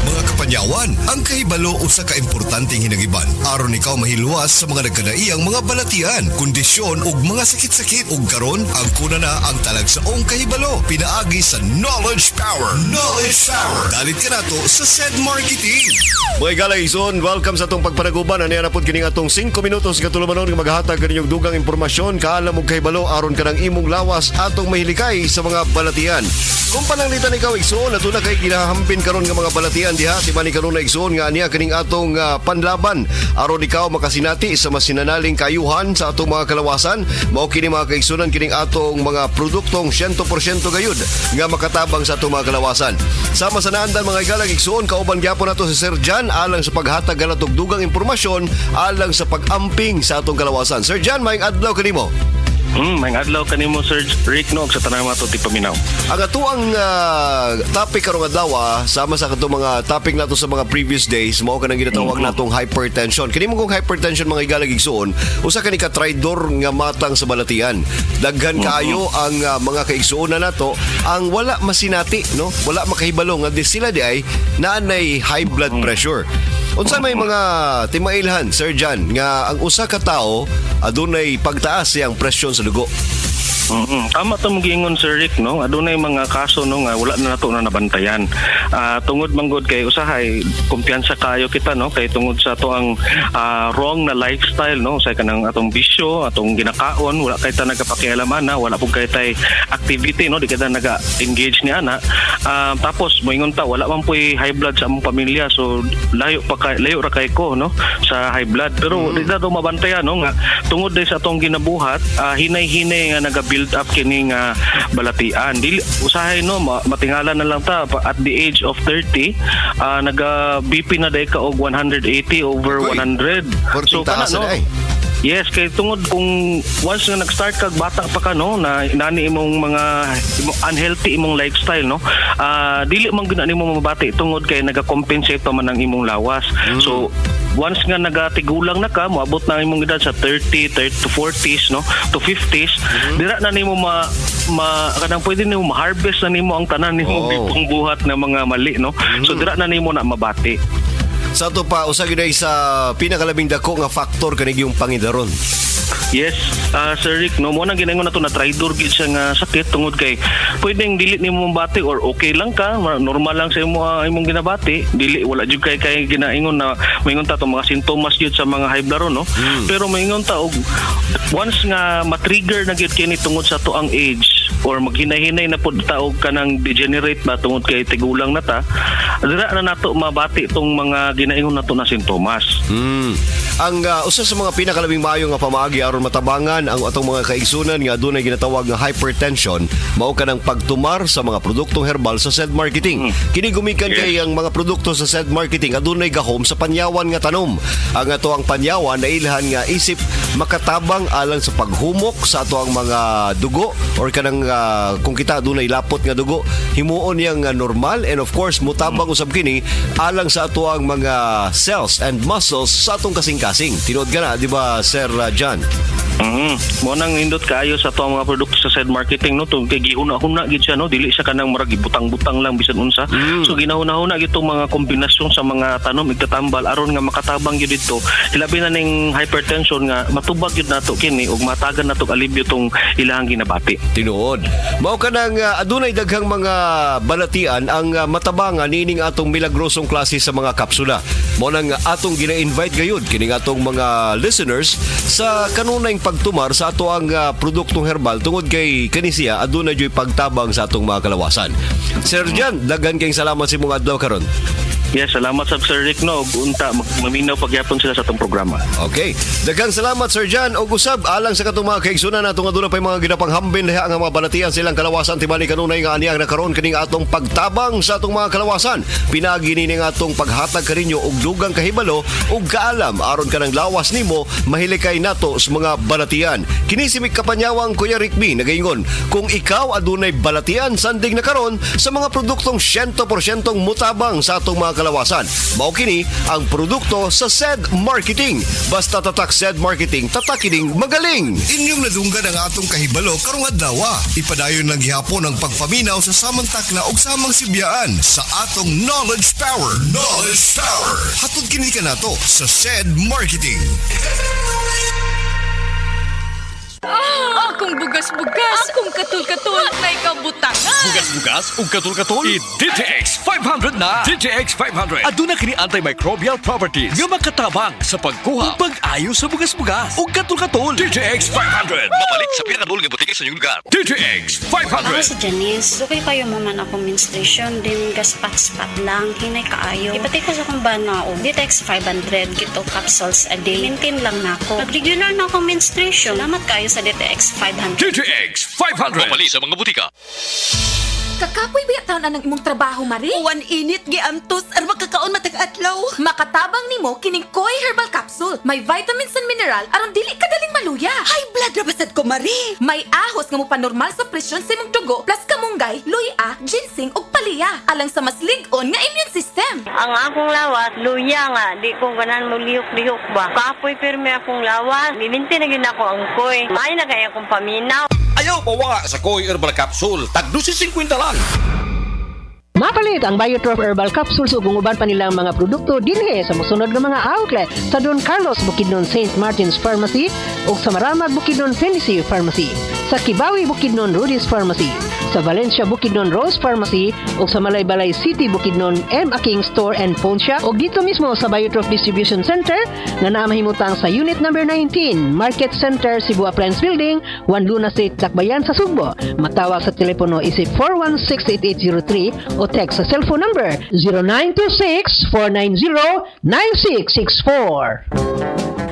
Mga kapanyawan, ang kahibalo usa ka importanteng hinagiban aron ikaw mahilwas sa mga nagkadaiyang mga balatian, kondisyon ug mga sakit-sakit. Ug karon ang kuna na ang talagsaong kahibalo pinaagi sa Knowledge Power. Knowledge Power. Dalit ka nato sa SED Marketing. Mga galay-ison, welcome sa atong pagpanaguban. Ano yan na po kining atong 5 minutos katulumanon nga maghatag kaninyong dugang impormasyon kaalam og kahibalo aron kanang imong lawas atong mahilikay sa mga balatian. Kung pananglitan ikaw igsoon aduna kay ginahampin karon nga mga balatian diha di man karon na igsoon nga niya kining atong panlaban aron ikaw makasinati sa mas sinanaling kayuhan sa atong mga kalawasan. Mao kini mga kaigsunan kining atong mga produktong 100% gayud nga makatabang sa atong mga kalawasan. Sama sa naandan mga igalang igsoon kauban gyapon nato si Sir Jan alang sa paghatag ganatog dugang impormasyon alang sa pag-amping sa atong kalawasan. Sir Jan, maayong adlaw kanimo. Mayang adlaw kanimo Sir Rick no sa tanan mato ti paminaw. Ang atuang topic karong adlaw sama sa katong mga topic nato sa mga previous days mao kanang ginatawag natong hypertension. Kini mo kung hypertension mga igalag igsuon, usa kani ka traidor nga matang sa balatian. Daghan kaayo ang mga kaigsuonan nato ang wala masinati no, wala makahibalo nga di sila di ay naanay high blood pressure. Unsa may mga timailhan Sir Jan nga ang usa ka tawo adunay pagtaas siyang presyon sa dugo? Tama to giingon Sir Rick no, adunay mga kaso no nga wala na nato na nabantayan. Tungod manggod kay usahay kumpiyansa kayo kita no kay tungod sa to ang wrong na lifestyle no sa kanang atong bisyo, atong ginakaon, wala kay ta nagapakialaman na, wala pug kay tay activity no, di ka nag-engage ni ana. Tapos moingon ta wala man puy high blood sa among pamilya so layo ra kay ko no sa high blood pero di na do mabantayan no nga tungod sa atong ginabuhat hinay-hinay nga naga-build up kining balatian. Dili usahay no matingala na lang ta at the age of 30 naga BP na day ka og 180 over 100. So kana no. Yes, kay tungod kung once nga nag-start kag bata pa ka no na inani imong mga unhealthy imong lifestyle no, dili man gyud nimo mabati tungod kay naga-compensate pa man ang imong lawas. So once nga nagatigulang na ka, moabot na imong edad sa 30 to 40s no to 50s, dira na nimo kanang pwede nimo ma-harvest na nimo ang tanan nimo bipong buhat na mga mali no. So dira na nimo na mabati. Sa ito pa, usag yun ay sa pinakalabing dako nga faktor kanig yung pangidaron. Yes, Sir Rick, no mo nang ginangon nato na traidor gid siya nga sakit tungod kay pwedeng dili nimo mabati or okay lang ka, normal lang sa imong ginabati, dili wala jud kay ginaingon na moingon ta tong mga sintomas jud sa mga high blood no. Pero moingon ta og once nga ma-trigger na gyud kini tungod sa to ang age or maghinay-hinay na pud ta og kanang degenerate ba tungod kay tigulang na ta, dira na nato mabati tong mga ginaingon nato na sintomas. Ang usa sa mga pinakalabing maayo nga pamaagi aron matabangan ang atong mga kaigsunan nga adunay ginatawag nga hypertension mao kanang pagtumar sa mga produktong herbal sa SED Marketing. Kini gumikan kay ang mga produkto sa SED Marketing adunay gahom sa panyawan nga tanom. Ang ato ang panyawan na ilhan nga isip makatabang alang sa paghumok sa ato ang mga dugo or kanang kung kita adunay lapot nga dugo himuon yang normal and of course mutabang usab kini alang sa ato ang mga cells and muscles sa atong kasing-kasing. Tinod ka na, di ba Sir John? Mo nang indot kaayo sa to mga produkto sa SED Marketing no tong kay gihuna-huna gid siya no, dili siya kanang murag gibutang-butang lang bisan unsa. So ginahuna-huna gid tong mga kombinasyon sa mga tanom igtatambal aron nga makatabang gid dito. Hilabi na ning hypertension nga matubag gid nato kini ug matagan nato alibyo tong ilahang ginabati. Tinuod. Mao kanang adunay daghang mga balatian ang matabangan nining atong milagrosong klase sa mga kapsula. Mao nang atong gina-invite gayud kining atong mga listeners sa kanunay pagtumar sa ato ang produktong herbal tungod kay kanisiya aduna joy pagtabang sa atong mga kalawasan. Sir Jan, daghan kayong salamat sa imong adlaw karon. Yes, salamat sa Sir Rick no. Unta maminaw pagyapon sila sa atong programa. Okay. Daghang salamat Sir Jan og usab alang sa katong mga kaigsunan natong aduna pay mga ginapanghambin diha nga mga balatian silang kalawasan tibali kanunay nga aniyang nakaron kining atong pagtabang sa atong mga kalawasan. Pinagi ni nga atong paghatag kaninyo og dugang kahibalo ug kaalam aron kanang lawas nimo mahilikay nato sa mga balatian. Kini si Kapanyawang Kuya Rick B nagaingon kung ikaw adunay balatian sanding na karon sa mga produktong 100% mutabang sa atong mga kalawasan. Mao kini ang produkto sa SED Marketing. Basta tatak SED Marketing, tatak kining magaling. Inyong nadunggan ang atong kahibalo karong adlaw. Ipadayon lang gihapon ang pagpaminaw sa samang takna ug samang sibyaan sa atong knowledge power. Knowledge power. Hatod kini kanato sa SED Marketing. Akong bugas-bugas, akong katul-katul, may kabutangan. Bugas-bugas ug katul-katul i-DTX 500 na. DTX 500 aduna kini antimicrobial properties nga makatabang sa pagkuha ug pag-ayo sa bugas-bugas ug katul-katul. DTX 500 mapalit sa pinakadulong nga butike sa inyong lugar. DTX Ako 500. si Janice. Okay kayo mo man ako menstruation, din gaspat-spat lang, hinay kaayo. Ipati ko sa kong banao. Ditex 500, gito capsules a day. Maintain lang na ako. Nag-regular na akong menstruation. Salamat kayo sa Ditex 500. DTX 500 mapalit sa mga butika. Kakapoy ba taon na ng imong trabaho, Mari? Uwan init, giantos, arwa kakaon matag-adlaw. Makatabang nimo kining Koi Herbal Capsule. May vitamins and mineral aron dili ka daling maluya. High blood na basad ko, Marie. May ahos nga mo panormal sa presyon sa imong dugo plus kamunggay, luya, ginseng ug palaya alang sa mas lig-on nga immune system. Ang akong lawas, luya nga. Di ko ganan mo lihok-lihok ba. Kapoy pirme akong lawas. Miminti na yun ako ang koy. May na kaya akong paminaw. Ayaw pawa sa Koi Herbal Capsule. Tag 250 lang. Mapalit ang Biotrof Herbal Capsules ug uban pa nilang mga produkto dinhi sa mosunod nga mga outlet sa Don Carlos Bukidnon St. Martin's Pharmacy ug sa Maramag Bukidnon Felicie Pharmacy, sa Kibawi Bukidnon Rudy's Pharmacy, sa Valencia Bukidnon Rose Pharmacy ug sa Malaybalay City Bukidnon M. Aking Store and Phone Shop ug dito mismo sa Biotrof Distribution Center nga naa mahimutang sa Unit number 19, Market Center, Cebu Appliance Building, 1 Luna Street, Tacbayan sa Sugbo. Matawag sa telepono isip 416-8803 o text sa cellphone number 0926-490-9664.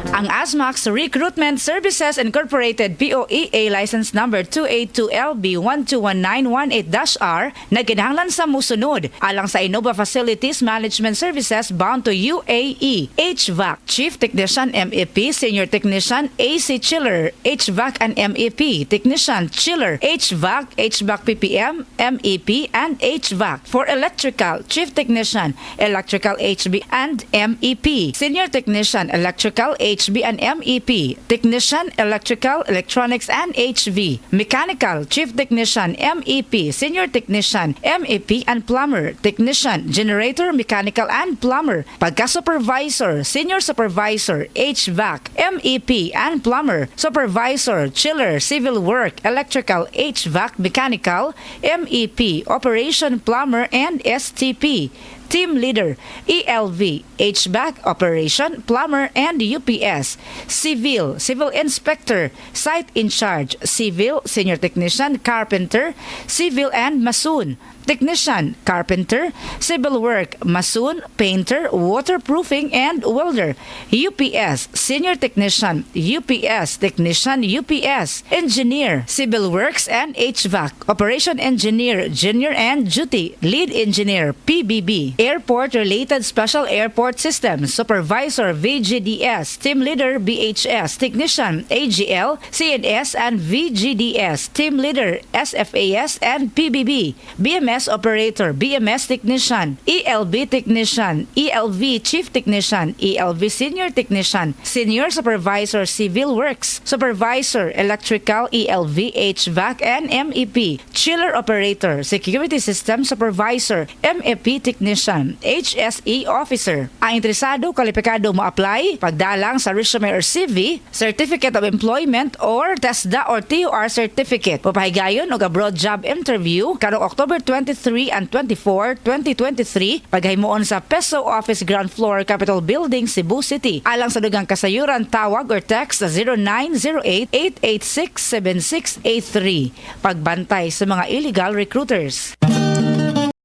Ang Asmax Recruitment Services Incorporated POEA license number 282LB121918-R nagkinahanglan sa musunod alang sa Innova Facilities Management Services bound to UAE. HVAC Chief Technician MEP, Senior Technician AC Chiller, HVAC and MEP, Technician Chiller, HVAC, HVAC PPM, MEP and HVAC. For Electrical Chief Technician, Electrical HV and MEP, Senior Technician Electrical HV and MEP, Technician Electrical, Electronics and HV, Mechanical Chief Technician MEP, Senior Technician MEP and Plumber, Technician Generator, Mechanical and Plumber, Pagka-Supervisor, Senior Supervisor HVAC, MEP and Plumber, Supervisor, Chiller, Civil Work, Electrical, HVAC, Mechanical, MEP, Operation Plumber and STP, Team Leader, ELV, HVAC, Operation, Plumber, and UPS, Civil, Civil Inspector, Site in Charge, Civil, Senior Technician, Carpenter, Civil and Masoon, Technician, Carpenter, Civil Work, Masoon, Painter, Waterproofing, and Welder, UPS, Senior Technician, UPS, Technician, UPS, Engineer, Civil Works and HVAC, Operation Engineer, Junior and Duty, Lead Engineer, PBB, Airport-Related Special Airport Systems, Supervisor, VGDS, Team Leader, BHS, Technician, AGL, CNS, and VGDS, Team Leader, SFAS, and PBB, BMS Operator, BMS Technician, ELB Technician, ELV Chief Technician, ELV Senior Technician, Senior Supervisor Civil Works, Supervisor Electrical, ELV HVAC and MEP, Chiller Operator, Security System Supervisor, MEP Technician, HSE Officer. Ang interesado, kwalipikado mo apply, pagdalang sa resume or CV, Certificate of Employment or TESDA or TOR Certificate. Papahigayon o abroad job interview karong October 23 and 24, 2023 paghimuon sa Peso Office Ground Floor Capitol Building, Cebu City. Alang sa dugang kasayuran, tawag or text sa 0908-886-7683. Pagbantay sa mga illegal recruiters.